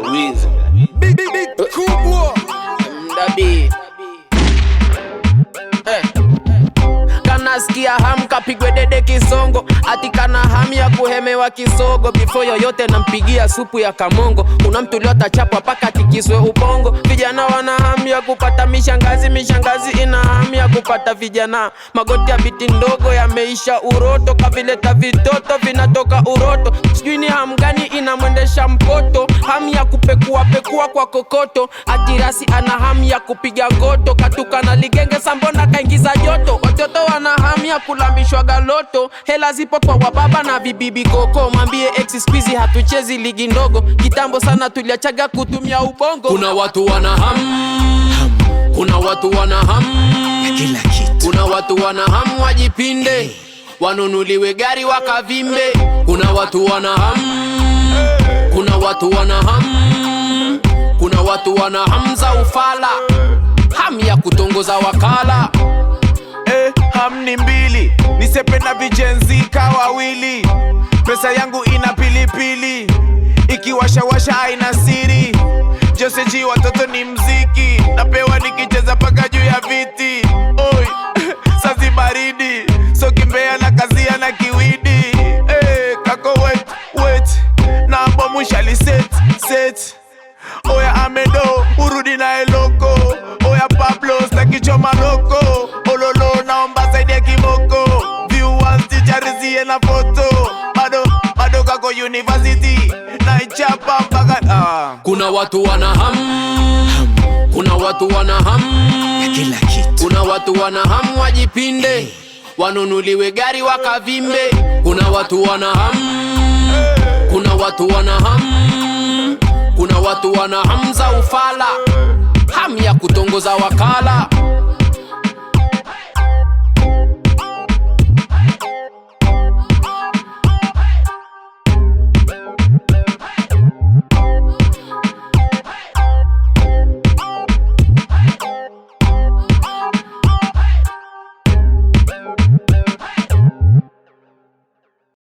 Louise. Big kubwa Ndabi. Kanasikia hamu kapigwe dede kisongo, ati kana hamu ya kuhemewa kisogo. Before yoyote nampigia supu ya kamongo, kuna mtu leo atachapwa paka tikiswe ubongo. Vijana wana hamu ya kupata mishangazi, mishangazi ina hamu ya kupata vijana. Magoti ya biti ndogo yameisha uroto, kavileta vitoto vinatoka uroto. Sijui ni hamu gani inamwendesha mpoto, hamu ya kupekua pekua kwa kokoto. Atirasi ana hamu ya kupiga goto, katuka na ligenge sambona kaingiza joto. Watoto wana hamu ya kulambishwa galoto, hela zipo kwa wababa na vibibi koko. Mwambie ex squeezy hatuchezi ligi ndogo, kitambo sana tuliachaga kutumia ubongo. Kuna watu wana hamu, kuna watu wana hamu ya kila kitu. Kuna watu wana hamu wajipinde, wanunuliwe gari wakavimbe. Kuna watu wana hamu, kuna watu wana hamu, kuna watu wana hamu za ufala, hamu ya kutongoza wakala. Hamu ni mbili, nisepe na vijenzika wawili. Pesa yangu ina pilipili, ikiwashawasha aina siri. Joseji watoto ni mziki, napewa nikicheza paka juu ya viti. Oi, sazi baridi, so kimbea na kazia na kiwidi. Kako wet, na bomu shali set. Oya Amedo, urudi na eloko. Oya Pablo, staki choma roko. Ololo, naomba saidi ya kimoko. Viewers, ticharizie na foto. Bado kako university, na ichapa mpaka Kuna watu wana hamu, kuna watu wana hamu ya kila kitu. Kuna watu wana hamu wajipinde, wanunuliwe gari wakavimbe. Kuna watu wana hamu, kuna watu wana hamu, kuna watu wana hamu za ufala, hamu ya kutongoza wakala.